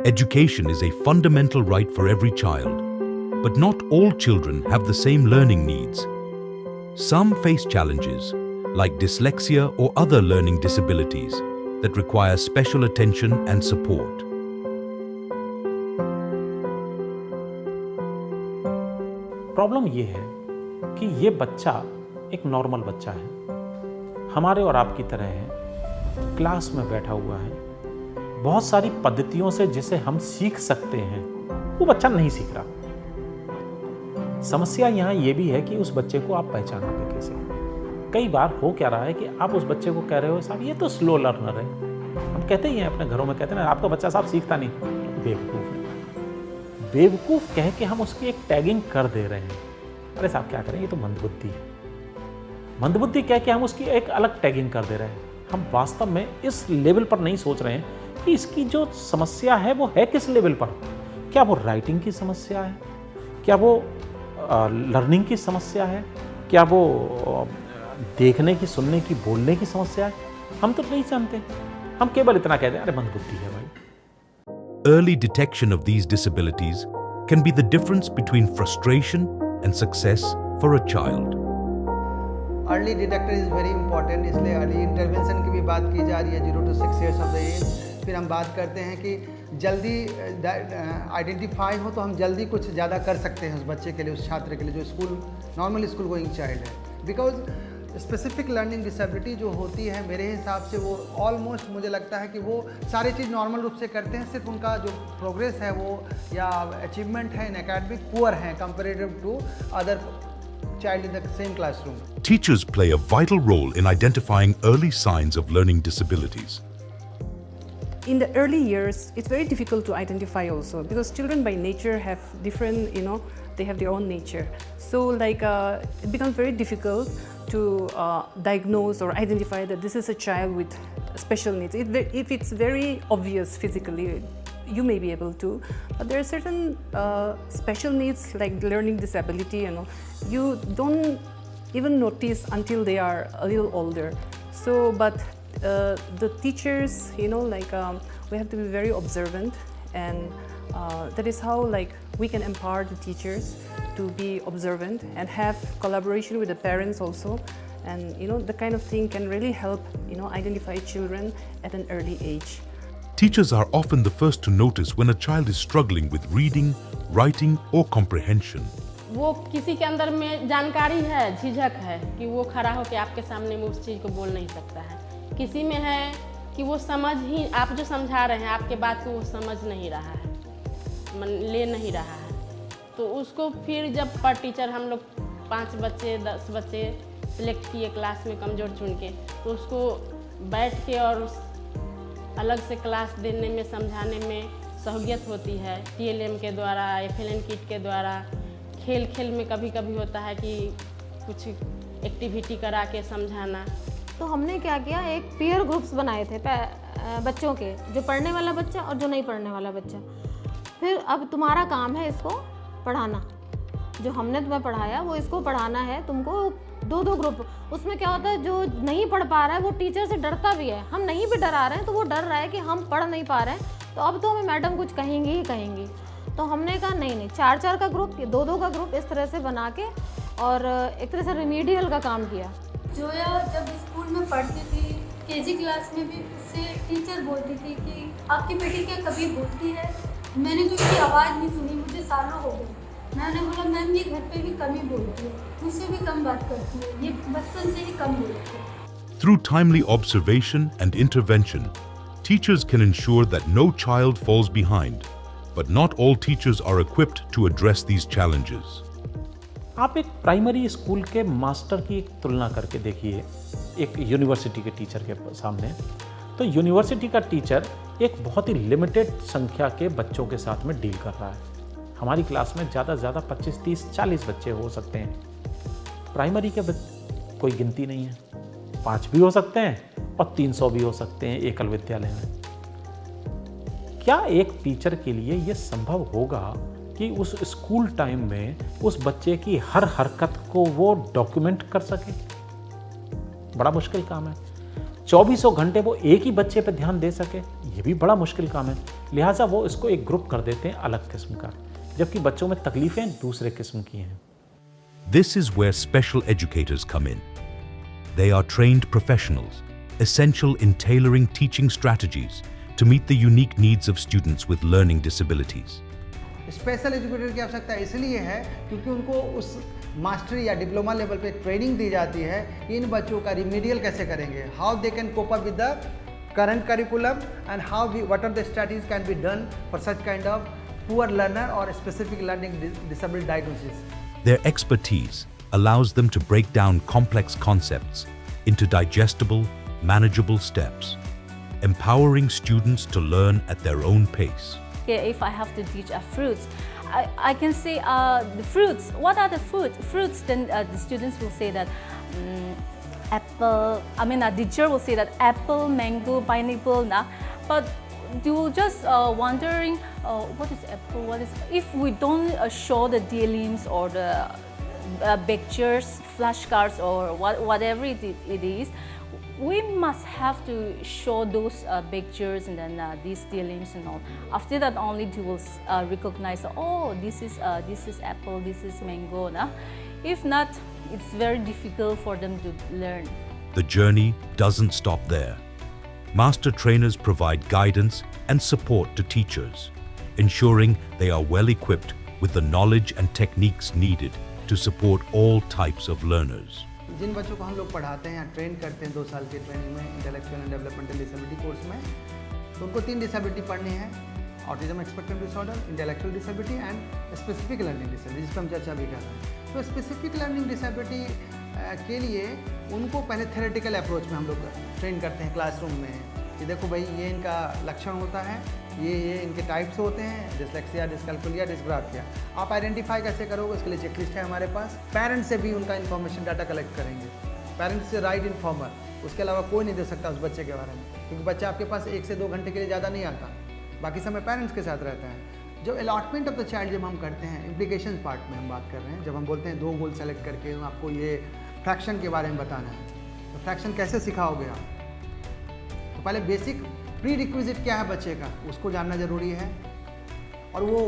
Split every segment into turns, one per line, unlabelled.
Education is a fundamental right for every child, but not all children have the same learning needs. Some face challenges, like dyslexia or other learning disabilities, that require special attention and support.
Problem ये है कि ये बच्चा एक normal बच्चा है, हमारे और आपकी तरह है, क्लास में बैठा हुआ है, बहुत सारी पद्धतियों से जिसे हम सीख सकते हैं वो बच्चा नहीं सीख रहा। समस्या यहाँ ये भी है कि उस बच्चे को आप पहचानोगे कैसे। कई बार हो क्या रहा है कि आप उस बच्चे को कह रहे हो साहब ये तो स्लो लर्नर है, हम कहते ही हैं अपने घरों में, कहते हैं ना आपका बच्चा साहब सीखता नहीं, बेवकूफ़ है। बेवकूफ़ कह के हम उसकी एक टैगिंग कर दे रहे हैं। अरे साहब क्या करें, ये तो मंदबुद्धि है। मंदबुद्धि कह के हम उसकी एक अलग टैगिंग कर दे रहे हैं। हम वास्तव में इस लेवल पर नहीं सोच रहे हैं कि इसकी जो समस्या है वो है किस लेवल पर। क्या वो राइटिंग की समस्या है, क्या वो लर्निंग की समस्या है, क्या वो देखने की, सुनने की, बोलने की समस्या है, हम तो नहीं जानते। हम केवल इतना कहते हैं अरे मंदबुद्धि है भाई।
Early detection of these disabilities can be the difference between frustration and success for a child.
Early detector is very important, इसलिए अर्ली इंटरवेंशन की भी बात की जा रही है 0 to 6 years ऑफ द एज। फिर हम बात करते हैं कि जल्दी आइडेंटिफाई हो तो हम जल्दी कुछ ज़्यादा कर सकते हैं उस बच्चे के लिए, उस छात्र के लिए जो school normal school going child है। बिकॉज स्पेसिफिक लर्निंग डिसेबिलिटी जो होती है मेरे हिसाब से वो ऑलमोस्ट मुझे लगता है कि वो सारी चीज़ नॉर्मल रूप से करते हैं, सिर्फ उनका जो प्रोग्रेस है वो या अचीवमेंट है इन एकेडमिक पुअर हैं comparative to other child in the same classroom.
Teachers play a vital role in identifying early signs of learning disabilities.
In the early years, it's very difficult to identify also because children by nature have different, they have their own nature. So it becomes very difficult to diagnose or identify that this is a child with special needs. If it's very obvious physically, you may be able to, but there are certain special needs like learning disability, you don't even notice until they are a little older. So, but the teachers, we have to be very observant, and that is how we can empower the teachers to be observant and have collaboration with the parents also, and the kind of thing can really help identify children at an early age.
Teachers are often the first to notice when a child is struggling with reading, writing, or comprehension.
वो किसी के अंदर में जानकारी है, झिझक है कि वो खड़ा होकर आपके सामने में उस चीज़ को बोल नहीं सकता है। किसी में है कि वो समझ ही, आप जो समझा रहे हैं आपके बात को वो समझ नहीं रहा है, ले नहीं रहा है। तो उसको फिर जब पर टीचर हम लोग 5 बच्चे 10 बच्चे सिलेक्ट किए क्लास में कमज़ोर चुन के, तो उसको बैठ के और अलग से क्लास देने में, समझाने में सहूलियत होती है। TLM के द्वारा, FLN किट के द्वारा, खेल खेल में कभी कभी होता है कि कुछ एक्टिविटी करा के समझाना।
तो हमने क्या किया, एक पीयर ग्रुप्स बनाए थे बच्चों के, जो पढ़ने वाला बच्चा और जो नहीं पढ़ने वाला बच्चा। फिर अब तुम्हारा काम है इसको पढ़ाना, जो हमने तुम्हें पढ़ाया वो इसको पढ़ाना है तुमको। 2-2 ग्रुप, उसमें क्या होता है जो नहीं पढ़ पा रहा है वो टीचर से डरता भी है। हम नहीं भी डरा रहे हैं तो वो डर रहा है कि हम पढ़ नहीं पा रहे हैं तो अब तो हमें मैडम कुछ कहेंगी ही कहेंगी। तो हमने कहा नहीं 4-4 का ग्रुप, 2-2 का ग्रुप इस तरह से बना के और एक तरह से रिमीडियल का काम किया।
जोया जब स्कूल में पढ़ती थी KG क्लास में भी, उससे टीचर बोलती थी कि आपकी बेटी क्या कभी बोलती है? मैंने तो उसकी आवाज़ नहीं सुनी, मुझे सालों हो गए। मैंने बोला मैम ये घर पे भी कम ही बोलती है, मुझसे भी कम बात करती है, ये बचपन से ही कम बोलती है।
Through timely observation and intervention, teachers can ensure that no child falls behind, but not all teachers are equipped to address these challenges.
आप एक प्राइमरी स्कूल के मास्टर की एक तुलना करके देखिए एक यूनिवर्सिटी के टीचर के सामने। तो यूनिवर्सिटी का टीचर एक बहुत ही लिमिटेड संख्या के बच्चों के साथ में डील कर रहा है। हमारी क्लास में ज़्यादा से ज़्यादा 25, 30, 40 बच्चे हो सकते हैं। प्राइमरी के कोई गिनती नहीं है, 5 भी हो सकते हैं और 300 भी हो सकते हैं एकल विद्यालय में। क्या एक टीचर के लिए ये संभव होगा कि उस स्कूल टाइम में उस बच्चे की हर हरकत को वो डॉक्यूमेंट कर सके? बड़ा मुश्किल काम है। 24 घंटे वो एक ही बच्चे पे ध्यान दे सके, ये भी बड़ा मुश्किल काम है। लिहाजा वो इसको एक ग्रुप कर देते हैं अलग किस्म का, जबकि बच्चों में तकलीफें दूसरे किस्म की हैं।
This is where special educators come in. They are trained professionals, essential in tailoring teaching strategies to meet the unique needs of students with learning disabilities.
Special educator की आवश्यकता इसलिए है क्योंकि उनको उस मास्टरी या डिप्लोमा लेवल पे training दी जाती है कि इन बच्चों का रिमीडियल कैसे करेंगे, how they can cope up with the current curriculum and how what are the strategies can be done for such kind of poor learner और specific learning disability diagnosis.
Their expertise allows them to break down complex concepts into digestible, manageable steps, empowering students to learn at their own pace.
If I have to teach fruits, I can say the fruits. What are the fruits? Then the students will say that apple. I mean, a teacher will say that apple, mango, pineapple. But you're just wondering what is apple? What is? If we don't show the dealings or the pictures, flashcards, or whatever it is. We must have to show those pictures and then these dealings and all. After that, only they will recognize. Oh, this is apple. This is mango. Nah? If not, it's very difficult for them to learn.
The journey doesn't stop there. Master trainers provide guidance and support to teachers, ensuring they are well equipped with the knowledge and techniques needed to support all types of learners.
जिन बच्चों को हम लोग पढ़ाते हैं या train करते हैं 2 साल की ट्रेनिंग में intellectual and developmental disability course में, तो उनको 3 डिसेबिलिटी पढ़नी है: autism spectrum disorder, intellectual disability and specific learning disability, जिस पर हम चर्चा भी कर रहे हैं। तो स्पेसिफिक लर्निंग डिसेबिलिटी के लिए उनको पहले थ्योरेटिकल अप्रोच में हम लोग ट्रेन करते हैं क्लासरूम में कि देखो भाई ये इनका लक्षण होता है, ये इनके टाइप्स होते हैं, डिसलेक्सिया, डिसकैल्कुलिया, डिसग्राफिया। आप आइडेंटिफाई कैसे करोगे, उसके लिए चेकलिस्ट है हमारे पास। पेरेंट्स से भी उनका इन्फॉर्मेशन डाटा कलेक्ट करेंगे। पेरेंट्स से राइट इन्फॉर्मर, उसके अलावा कोई नहीं दे सकता उस बच्चे के बारे में, क्योंकि बच्चा आपके पास 1 से 2 घंटे के लिए ज़्यादा नहीं आता, बाकी समय पेरेंट्स के साथ रहता है। जो अलॉटमेंट ऑफ द चाइल्ड जब हम करते हैं, इम्प्लीकेशन पार्ट में हम बात कर रहे हैं, जब हम बोलते हैं 2 गोल सेलेक्ट करके आपको ये फ्रैक्शन के बारे में बताना है, तो फ्रैक्शन कैसे सिखाओगे आप? तो पहले बेसिक प्री रिक्विजिट क्या है बच्चे का, उसको जानना ज़रूरी है, और वो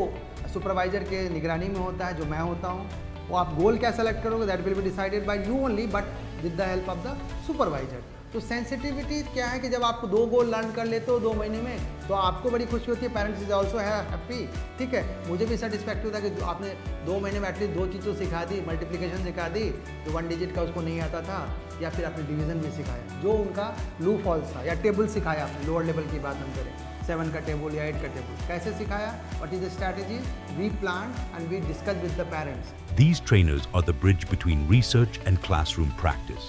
सुपरवाइज़र के निगरानी में होता है, जो मैं होता हूँ। वो आप गोल क्या सेलेक्ट करोगे, that will be decided by you only, but with the help of the supervisor. तो सेंसिटिविटी क्या है कि जब आप 2 गोल लर्न कर लेते हो 2 महीने में, तो आपको बड़ी खुशी होती है, पेरेंट्स इज ऑल्सो हैप्पी। ठीक है, मुझे भी सेटिस्फैक्ट होता है कि आपने 2 महीने में एटलीस्ट 2 चीज़ तो सिखा दी, मल्टीप्लिकेशन सिखा दी जो 1 डिजिट का उसको नहीं आता था, या फिर आपने डिवीज़न भी सिखाया जो उनका लू फॉल्स था, या टेबल सिखाया आपने, लोअर लेवल की बात हम करें, 7 का टेबल या 8 का टेबल कैसे सिखाया, what is the strategy we plan and we discuss with the parents.
These trainers are the bridge between research and classroom practice,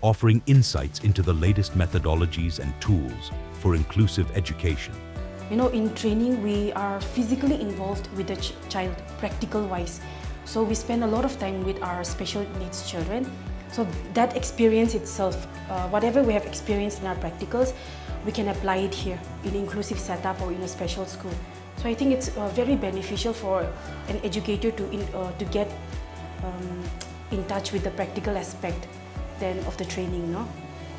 offering insights into the latest methodologies and tools for inclusive education.
You know, in training, we are physically involved with the child, practical wise. So we spend a lot of time with our special needs children. So that experience itself, whatever we have experienced in our practicals, we can apply it here in inclusive setup or in a special school. So I think it's very beneficial for an educator to get in touch with the practical aspect then of the training, no?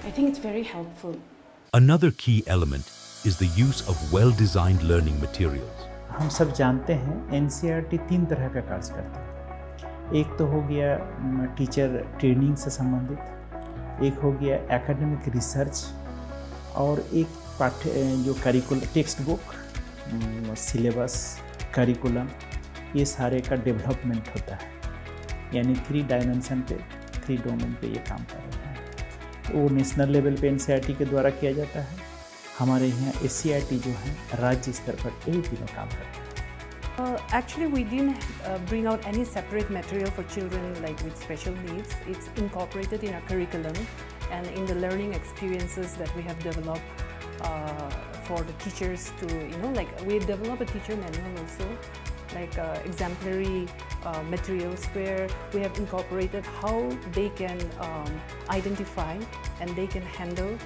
I think it's very helpful.
Another key element is the use of well-designed learning materials.
हम सब जानते हैं NCERT 3 तरह का कार्य करता है। एक तो हो गया टीचर ट्रेनिंग से संबंधित, एक हो गया एकेडमिक रिसर्च, और एक जो curriculum, text book, syllabus, curriculum, ये सारे का डेवलपमेंट होता है। यानी 3 डायमेंशन पे, 3 डोमेन पे ये काम कर रहे हैं। वो नेशनल लेवल पे NCERT के द्वारा किया जाता है। हमारे यहाँ SCERT जो है राज्य स्तर पर यही तीनों काम करते हैं।
Actually, we didn't bring out any separate material for children like with special needs. It's incorporated in our curriculum and in the learning experiences that we have developed for the teachers to, like we develop a teacher manual also, like exemplary materials where we have incorporated how they can identify and they can handle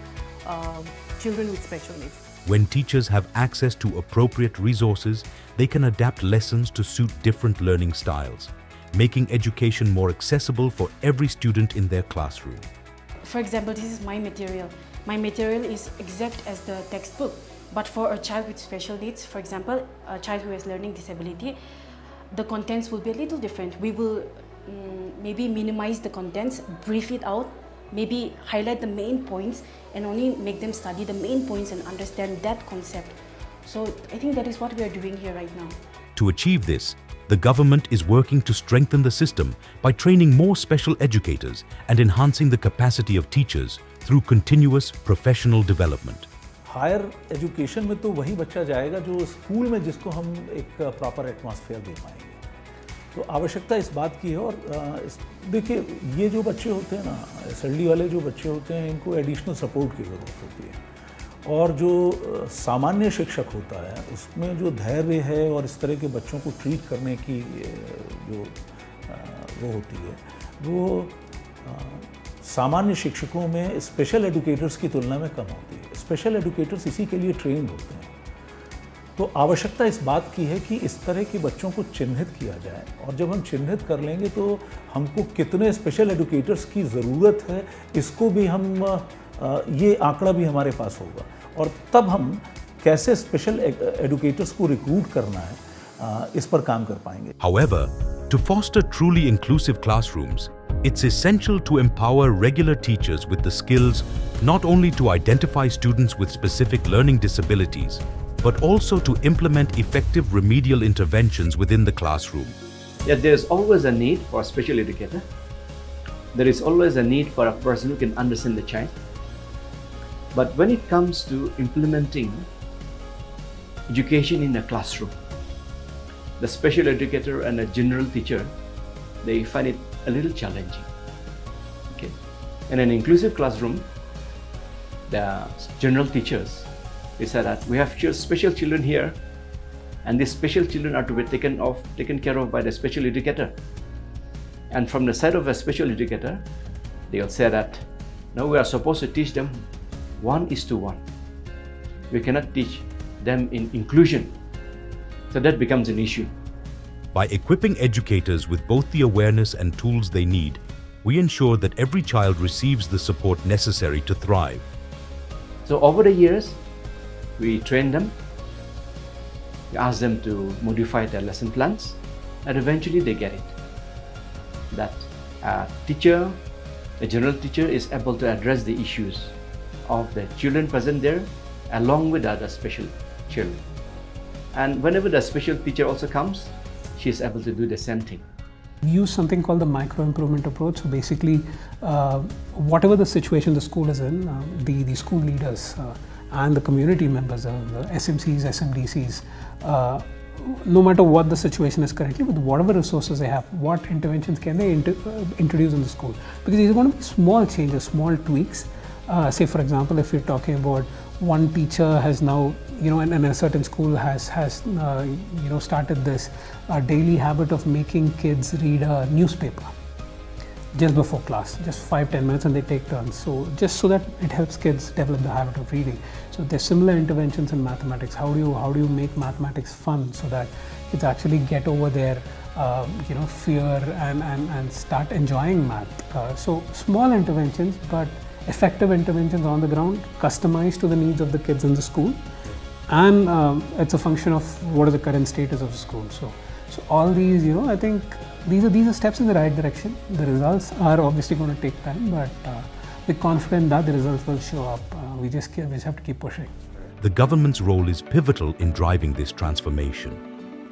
children with special needs.
When teachers have access to appropriate resources, they can adapt lessons to suit different learning styles, making education more accessible for every student in their classroom.
For example, this is my material. my material is exact as the textbook. But for a child with special needs, for example, a child who has learning disability, the contents will be a little different. We will maybe minimize the contents, brief it out, maybe highlight the main points and only make them study the main points and understand that concept. So I think that is what we are doing here right now.
To achieve this, the government is working to strengthen the system by training more special educators and enhancing the capacity of teachers through continuous professional development.
Higher education में तो वही बच्चा जाएगा जो school में जिसको हम एक प्रॉपर एटमॉस्फेयर दे पाएंगे। तो आवश्यकता इस बात की है। और देखिए, ये जो बच्चे होते हैं ना, SLD वाले जो बच्चे होते हैं, इनको एडिशनल सपोर्ट की ज़रूरत होती है। और जो सामान्य शिक्षक होता है उसमें जो धैर्य है और इस तरह के बच्चों को ट्रीट करने की जो वो होती है, वो सामान्य शिक्षकों में स्पेशल एजुकेटर्स की तुलना में कम होती है। स्पेशल एजुकेटर्स इसी के लिए ट्रेंड होते हैं। तो आवश्यकता इस बात की है कि इस तरह के बच्चों को चिन्हित किया जाए, और जब हम चिन्हित कर लेंगे तो हमको कितने स्पेशल एजुकेटर्स की ज़रूरत है इसको भी हम ये आंकड़ा भी हमारे पास होगा, और तब हम कैसे स्पेशल एजुकेटर्स को रिक्रूट करना है इस पर काम कर पाएंगे।
However, to foster truly inclusive classrooms, it's essential to empower regular teachers with the skills not only to identify students with specific learning disabilities, but also to implement effective remedial interventions within the classroom.
Yet there is always a need for a special educator. There is always a need for a person who can understand the child. But when it comes to implementing education in a classroom, the special educator and a general teacher, they find it a little challenging. Okay. In an inclusive classroom, the general teachers, they say that we have special children here, and these special children are to be taken care of by the special educator. And from the side of a special educator, they will say that no, we are supposed to teach them 1:1. We cannot teach them in inclusion. So that becomes an issue.
By equipping educators with both the awareness and tools they need, we ensure that every child receives the support necessary to thrive.
So over the years, we train them, we ask them to modify their lesson plans, and eventually they get it. That a teacher, a general teacher, is able to address the issues of the children present there along with the other special children. And whenever the special teacher also comes, she is able to do the same thing.
We use something called the micro improvement approach. So basically, whatever the situation the school is in, the school leaders and the community members, the SMCs, SMDCs, no matter what the situation is currently, with whatever resources they have, what interventions can they introduce in the school? Because these are going to be small changes, small tweaks. Say for example, if you're talking about one teacher has now, in a certain school has started this daily habit of making kids read a newspaper just before class, just 5-10 minutes, and they take turns. So just so that it helps kids develop the habit of reading. So there's similar interventions in mathematics. How do you make mathematics fun so that kids actually get over their fear and start enjoying math? So small interventions, but effective interventions on the ground, customized to the needs of the kids in the school, and it's a function of what is the current status of the school. So all these, I think these are steps in the right direction. The results are obviously going to take time, but we're confident that the results will show up. We just have to keep pushing.
The government's role is pivotal in driving this transformation.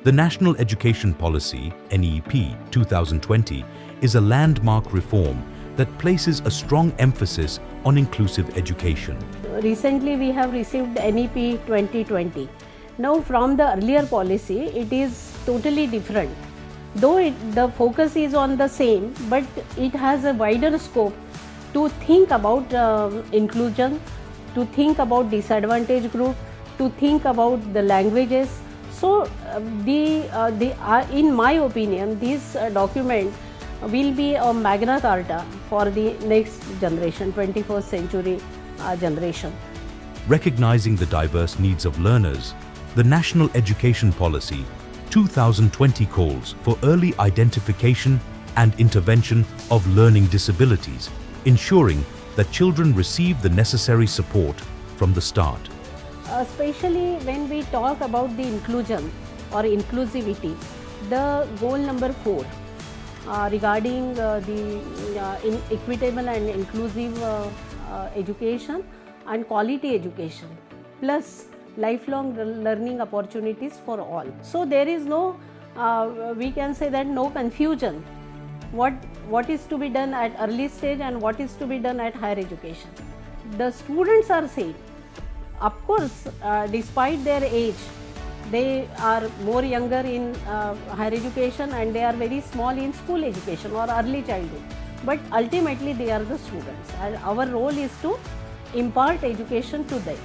The National Education Policy, NEP 2020, is a landmark reform that places a strong emphasis on inclusive education.
Recently, we have received NEP 2020. Now, from the earlier policy, it is totally different. Though the focus is on the same, but it has a wider scope to think about inclusion, to think about disadvantaged group, to think about the languages. So, in my opinion, this document will be a Magna Carta for the next generation, 21st century generation.
Recognizing the diverse needs of learners, the National Education Policy 2020 calls for early identification and intervention of learning disabilities, ensuring that children receive the necessary support from the start.
Especially when we talk about the inclusion or inclusivity, the goal number 4 regarding the equitable and inclusive education and quality education plus lifelong learning opportunities for all. So there is no, we can say that no confusion what is to be done at early stage and what is to be done at higher education. The students are same. Of course, despite their age, they are more younger in higher education and they are very small in school education or early childhood. But ultimately they are the students and our role is to impart education to them.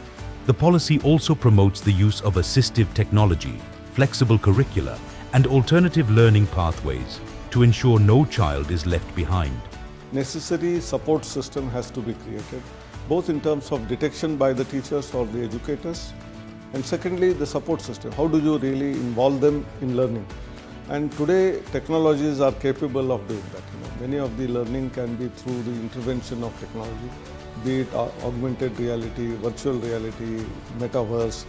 The policy also promotes the use of assistive technology, flexible curricula, and alternative learning pathways to ensure no child is left behind.
Necessary support system has to be created, both in terms of detection by the teachers or the educators, and secondly the support system. How do you really involve them in learning? And today technologies are capable of doing that. Many of the learning can be through the intervention of technology, be it augmented reality, virtual reality, metaverse,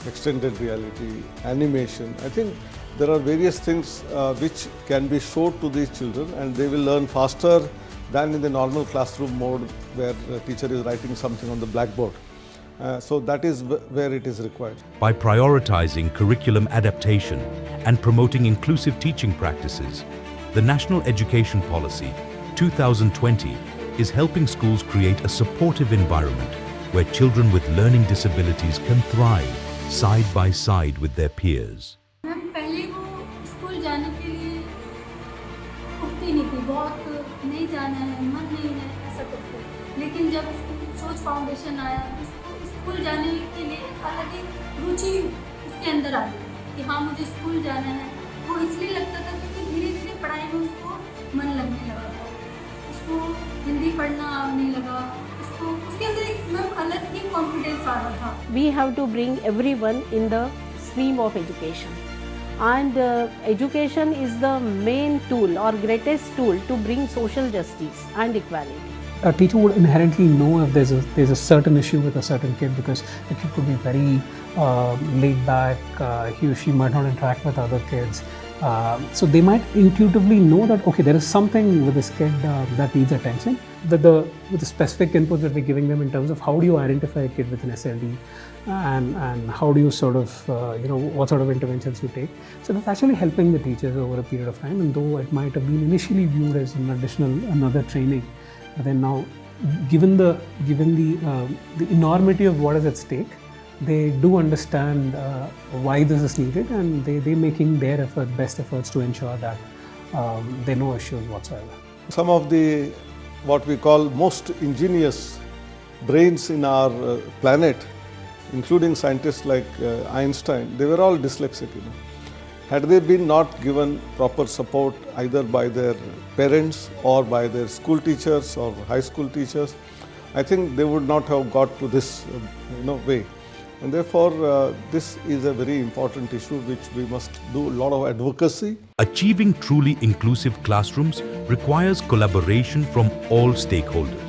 extended reality, animation. I think there are various things which can be showed to these children and they will learn faster than in the normal classroom mode where the teacher is writing something on the blackboard. So that is where it is required.
By prioritizing curriculum adaptation and promoting inclusive teaching practices, the National Education Policy 2020 is helping schools create a supportive environment where children with learning disabilities can thrive side by side with their peers.
Ma'am पहले वो school जाने के लिए उठती नहीं थी, बहुत नहीं जाना है, मन नहीं है, ऐसा करते। लेकिन जब सोच फाउंडेशन आया, उसको स्कूल जाने के लिए एक अलग ही रुचि उसके अंदर आ गई कि हाँ मुझे स्कूल जाना है। वो इसलिए लगता था क्योंकि धीरे धीरे पढ़ाई में उसको मन लगने लगा था, उसको हिंदी पढ़ना आने लगा, उसको उसके अंदर एक मैम अलग ही कॉन्फिडेंस आ रहा था।
We have to bring everyone in the stream of education. And education is the main tool or greatest tool to bring social justice and equality.
A teacher would inherently know if there's a certain issue with a certain kid because the kid could be very laid back, he or she might not interact with other kids. So they might intuitively know that, okay, there is something with this kid that needs attention. With the specific input that we're giving them in terms of how do you identify a kid with an SLD and how do you sort of, what sort of interventions you take. So that's actually helping the teachers over a period of time, and though it might have been initially viewed as another training, but then now given the enormity of what is at stake, they do understand why this is needed, and they're making their best efforts to ensure that there are no issues whatsoever.
Some of the what we call most ingenious brains in our planet, including scientists like Einstein, they were all dyslexic. Had they been not given proper support either by their parents or by their school teachers or high school teachers, I think they would not have got to this way. And therefore, this is a very important issue which we must do a lot of advocacy.
Achieving truly inclusive classrooms requires collaboration from all stakeholders.